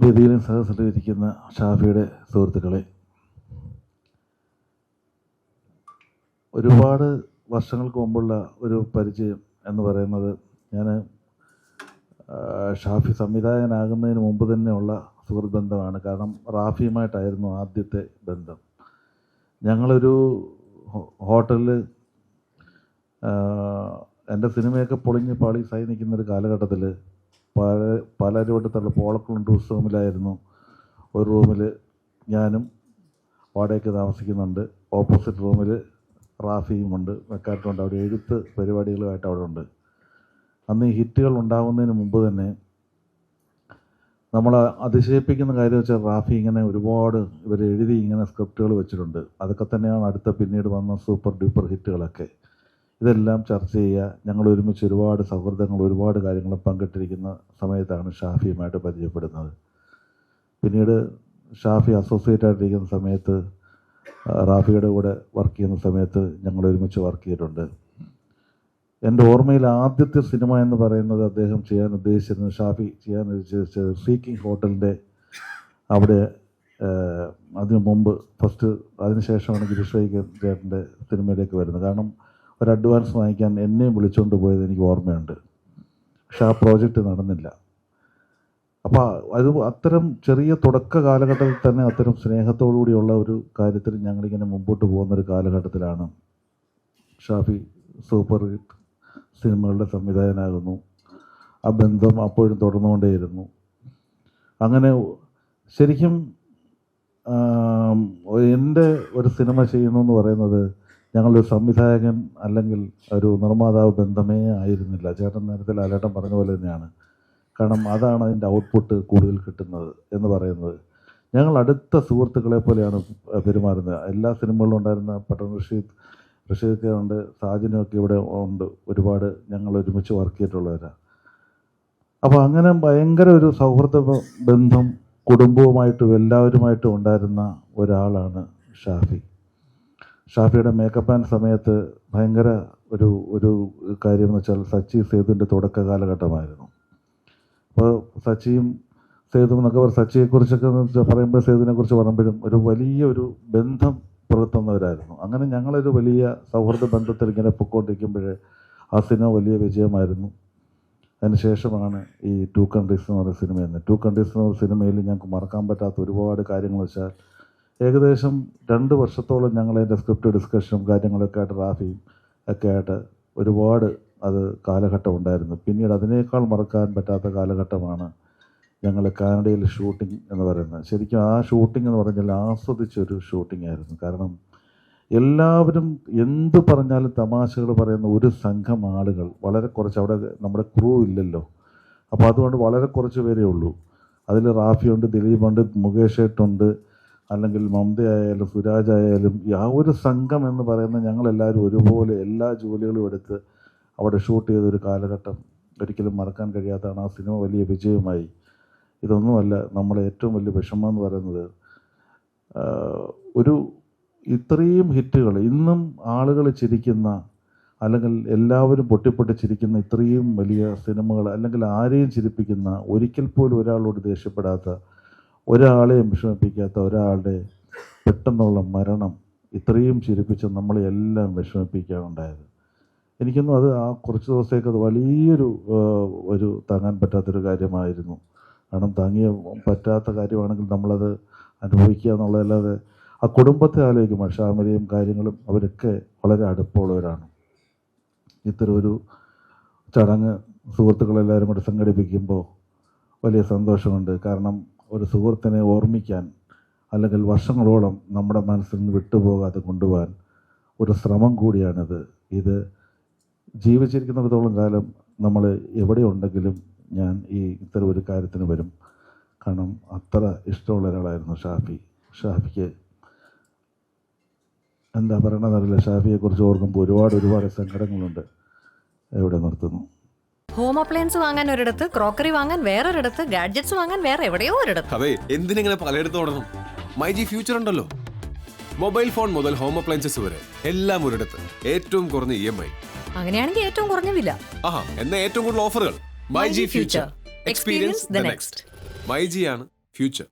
വേദിയിലും സഹസരിച്ചിരിക്കുന്ന ഷാഫിയുടെ സുഹൃത്തുക്കളെ, ഒരുപാട് വർഷങ്ങൾക്ക് മുമ്പുള്ള ഒരു പരിചയം എന്ന് പറയുന്നത്, ഞാൻ ഷാഫി സംവിധായകനാകുന്നതിന് മുമ്പ് തന്നെയുള്ള സുഹൃത്ത് ബന്ധമാണ്. കാരണം റാഫിയുമായിട്ടായിരുന്നു ആദ്യത്തെ ബന്ധം. ഞങ്ങളൊരു ഹോട്ടലിൽ എൻ്റെ സിനിമയൊക്കെ പൊളിഞ്ഞ് പാളീസായി നിൽക്കുന്നൊരു കാലഘട്ടത്തിൽ പാലാരിവട്ടത്തുള്ള പോളക്കുളം ടൂറിസ്റ്റ് ഹോമിലായിരുന്നു ഒരു റൂമിൽ ഞാനും വാടകയ്ക്ക് താമസിക്കുന്നുണ്ട്. ഓപ്പോസിറ്റ് റൂമിൽ റാഫിയുമുണ്ട്, മെക്കാറ്റുണ്ട്. അവിടെ എഴുത്ത് പരിപാടികളുമായിട്ട് അവിടെ ഉണ്ട്. അന്ന് ഈ ഹിറ്റുകൾ ഉണ്ടാകുന്നതിന് മുമ്പ് തന്നെ നമ്മൾ അതിശയിപ്പിക്കുന്ന കാര്യം വെച്ചാൽ റാഫി ഇങ്ങനെ ഒരുപാട് ഇവർ എഴുതി ഇങ്ങനെ സ്ക്രിപ്റ്റുകൾ വെച്ചിട്ടുണ്ട്. അതൊക്കെ തന്നെയാണ് അടുത്ത പിന്നീട് വന്ന സൂപ്പർ ഡ്യൂപ്പർ ഹിറ്റുകളൊക്കെ. ഇതെല്ലാം ചർച്ച ചെയ്യുക, ഞങ്ങൾ ഒരുമിച്ച് ഒരുപാട് സൗഹൃദങ്ങൾ, ഒരുപാട് കാര്യങ്ങൾ പങ്കിട്ടിരിക്കുന്ന സമയത്താണ് ഷാഫിയുമായിട്ട് പരിചയപ്പെടുന്നത്. പിന്നീട് ഷാഫി അസോസിയേറ്റ് ആയിട്ടിരിക്കുന്ന സമയത്ത്, റാഫിയുടെ കൂടെ വർക്ക് ചെയ്യുന്ന സമയത്ത് ഞങ്ങൾ ഒരുമിച്ച് വർക്ക് ചെയ്തിട്ടുണ്ട്. എൻ്റെ ഓർമ്മയിൽ ആദ്യത്തെ സിനിമ എന്ന് പറയുന്നത് അദ്ദേഹം ചെയ്യാൻ ഉദ്ദേശിച്ചിരുന്നത്, ഷാഫി ചെയ്യാൻ ഉദ്ദേശിച്ചത് സീക്കിംഗ് ഹോട്ടലിൻ്റെ അവിടെ, അതിനു മുമ്പ് ഫസ്റ്റ്, അതിനുശേഷമാണ് ഗിരീഷ് ചേട്ടൻ്റെ സിനിമയിലേക്ക് വരുന്നത്. കാരണം ഒരു അഡ്വാൻസ് വാങ്ങിക്കാൻ എന്നെയും വിളിച്ചുകൊണ്ട് പോയത് എനിക്ക് ഓർമ്മയുണ്ട്. പക്ഷെ ആ പ്രോജക്റ്റ് നടന്നില്ല. അപ്പോൾ അത് അത്തരം ചെറിയ തുടക്ക കാലഘട്ടത്തിൽ തന്നെ അത്തരം സ്നേഹത്തോടുകൂടിയുള്ള ഒരു കാര്യത്തിൽ ഞങ്ങളിങ്ങനെ മുമ്പോട്ട് പോകുന്നൊരു കാലഘട്ടത്തിലാണ് ഷാഫി സൂപ്പർ ഹിറ്റ് സിനിമകളുടെ സംവിധായകനാകുന്നു. ആ ബന്ധം അപ്പോഴും തുടർന്നുകൊണ്ടേയിരുന്നു. അങ്ങനെ ശരിക്കും എൻ്റെ ഒരു സിനിമ ചെയ്യുന്നു എന്ന് പറയുന്നത് ഞങ്ങളൊരു സംവിധായകൻ അല്ലെങ്കിൽ ഒരു നിർമ്മാതാവ് ബന്ധമേ ആയിരുന്നില്ല. ചേട്ടൻ നേരത്തെ ലാലേട്ടൻ പറഞ്ഞ പോലെ തന്നെയാണ്. കാരണം അതാണ് അതിൻ്റെ ഔട്ട്പുട്ട് കൂടുതൽ കിട്ടുന്നത് എന്ന് പറയുന്നത്. ഞങ്ങൾ അടുത്ത സുഹൃത്തുക്കളെ പോലെയാണ് പെരുമാറുന്നത്. എല്ലാ സിനിമകളിലും ഉണ്ടായിരുന്ന പട്ടൺ റഷീദൊക്കെ ഉണ്ട്, സാജനൊക്കെ ഇവിടെ ഉണ്ട്. ഒരുപാട് ഞങ്ങൾ ഒരുമിച്ച് വർക്ക് ചെയ്തിട്ടുള്ളവരാണ്. അപ്പോൾ അങ്ങനെ ഭയങ്കര ഒരു സൗഹൃദ ബന്ധം കുടുംബവുമായിട്ടും എല്ലാവരുമായിട്ടും ഉണ്ടായിരുന്ന ഒരാളാണ് ഷാഫി. ഷാഫിയുടെ മേക്കപ്പ് ആൻഡ് സമയത്ത് ഭയങ്കര ഒരു കാര്യം എന്ന് വെച്ചാൽ സച്ചി സേതുവിൻ്റെ തുടക്ക കാലഘട്ടമായിരുന്നു. അപ്പോൾ സച്ചിയും സേതുവും എന്നൊക്കെ സച്ചിയെക്കുറിച്ചൊക്കെ പറയുമ്പോൾ, സേതുവിനെക്കുറിച്ച് പറയുമ്പോഴും ഒരു വലിയൊരു ബന്ധം പുലർത്തുന്നവരായിരുന്നു. അങ്ങനെ ഞങ്ങളൊരു വലിയ സൗഹൃദ ബന്ധത്തിൽ ഇങ്ങനെ പൊയ്ക്കൊണ്ടിരിക്കുമ്പോൾ ആ സിനിമ വലിയ വിജയമായിരുന്നു. അതിനുശേഷമാണ് ഈ ടു കൺട്രീസ് എന്ന് പറയുന്ന സിനിമ. ടു കൺട്രീസ് എന്ന് പറയുന്ന സിനിമയിൽ ഞങ്ങൾക്ക് മറക്കാൻ പറ്റാത്ത ഒരുപാട് കാര്യങ്ങൾ വെച്ചാൽ, ഏകദേശം 2 വർഷത്തോളം ഞങ്ങളതിൻ്റെ സ്ക്രിപ്റ്റ് ഡിസ്കഷനും കാര്യങ്ങളൊക്കെ ആയിട്ട് റാഫിയും ഒക്കെ ആയിട്ട് ഒരുപാട് അത് കാലഘട്ടം ഉണ്ടായിരുന്നു. പിന്നീട് അതിനേക്കാൾ മറക്കാൻ പറ്റാത്ത കാലഘട്ടമാണ് ഞങ്ങൾ കാനഡയിൽ ഷൂട്ടിംഗ് എന്ന് പറയുന്നത്. ശരിക്കും ആ ഷൂട്ടിംഗ് എന്ന് പറഞ്ഞാൽ ആസ്വദിച്ചൊരു ഷൂട്ടിംഗ് ആയിരുന്നു. കാരണം എല്ലാവരും എന്ത് പറഞ്ഞാലും തമാശകൾ പറയുന്ന ഒരു സംഘം ആളുകൾ, വളരെ കുറച്ച്, അവിടെ നമ്മുടെ ക്രൂ ഇല്ലല്ലോ. അപ്പോൾ അതുകൊണ്ട് വളരെ കുറച്ച് പേരേ ഉള്ളൂ. അതിൽ റാഫിയുണ്ട്, ദിലീപുണ്ട്, മുകേഷ് ഏട്ടുണ്ട്, അല്ലെങ്കിൽ മമതയായാലും സുരാജായാലും, ആ ഒരു സംഘം എന്ന് പറയുന്ന ഞങ്ങളെല്ലാവരും ഒരുപോലെ എല്ലാ ജോലികളും എടുത്ത് അവിടെ ഷൂട്ട് ചെയ്തൊരു കാലഘട്ടം ഒരിക്കലും മറക്കാൻ കഴിയാത്തതാണ്. ആ സിനിമ വലിയ വിജയമായി. ഇതൊന്നുമല്ല നമ്മളെ ഏറ്റവും വലിയ വിഷമം എന്ന് പറയുന്നത്, ഒരു ഇത്രയും ഹിറ്റുകൾ ഇന്നും ആളുകൾ ചിരിക്കുന്ന, അല്ലെങ്കിൽ എല്ലാവരും പൊട്ടിപ്പൊട്ടി ചിരിക്കുന്ന ഇത്രയും വലിയ സിനിമകൾ, അല്ലെങ്കിൽ ആരെയും ചിരിപ്പിക്കുന്ന, ഒരിക്കൽ പോലും ഒരാളോട് ദേഷ്യപ്പെടാത്ത, ഒരാളെയും വിഷമിപ്പിക്കാത്ത ഒരാളുടെ പെട്ടെന്നുള്ള മരണം ഇത്രയും ചിരിപ്പിച്ച് നമ്മളെല്ലാം വിഷമിപ്പിക്കാനുണ്ടായത്. എനിക്കൊന്നും അത് ആ കുറച്ച് ദിവസത്തേക്ക് അത് വലിയൊരു താങ്ങാൻ പറ്റാത്തൊരു കാര്യമായിരുന്നു. കാരണം താങ്ങിയ പറ്റാത്ത കാര്യമാണെങ്കിൽ നമ്മളത് അനുഭവിക്കുക എന്നുള്ളതല്ലാതെ ആ കുടുംബത്തെ ആലോചിക്കുമ്പോൾ ഷാമലയും കാര്യങ്ങളും അവരൊക്കെ വളരെ അടുപ്പമുള്ളവരാണ്. ഇത്തരം ഒരു ചടങ്ങ് സുഹൃത്തുക്കളെല്ലാവരും കൂടെ സംഘടിപ്പിക്കുമ്പോൾ വലിയ സന്തോഷമുണ്ട്. കാരണം ഒരു സുഹൃത്തിനെ ഓർമ്മിക്കാൻ, അല്ലെങ്കിൽ വർഷങ്ങളോളം നമ്മുടെ മനസ്സിൽ നിന്ന് വിട്ടുപോകാതെ കൊണ്ടുപോകാൻ ഒരു ശ്രമം കൂടിയാണിത്. ഇത് ജീവിച്ചിരിക്കുന്നിടത്തോളം കാലം നമ്മൾ എവിടെയുണ്ടെങ്കിലും ഞാൻ ഇത്തരം ഒരു കാര്യത്തിന് വരും. കാരണം അത്ര ഇഷ്ടമുള്ള ഒരാളായിരുന്നു ഷാഫിക്ക് എന്താ പറയണമെന്നറിയില്ല. ഷാഫിയെക്കുറിച്ച് ഓർക്കുമ്പോൾ ഒരുപാട് സങ്കടങ്ങളുണ്ട്. എവിടെ നിർത്തുന്നു. ഹോം അപ്ലയൻസ് വാങ്ങാൻ ഒരിടത്ത്, ക്രോക്കറി വാങ്ങാൻ വേറൊരിടത്ത്, ഗാഡ്ജറ്റ്സ് വാങ്ങാൻ വേറെ എവിടെയോ ഒരിടത്ത്. അതെ, എന്തിനെങ്ങനെ പലയിടത്തും ഓടണം? മൈജി ഫ്യൂച്ചർ ഉണ്ടല്ലോ. മൊബൈൽ ഫോൺ മുതൽ ഹോം അപ്ലയൻസസ് വരെ എല്ലാം ഒരിടത്ത്. ഏറ്റവും കുറഞ്ഞ EMI. അങ്ങനെയാണെങ്കിൽ ഏറ്റവും കുറഞ്ഞ വില. എന്നാ ഏറ്റവും കൂടുതൽ ഓഫറുകൾ. MyG future. Experience the next. MyG ആണ് ഫ്യൂച്ചർ.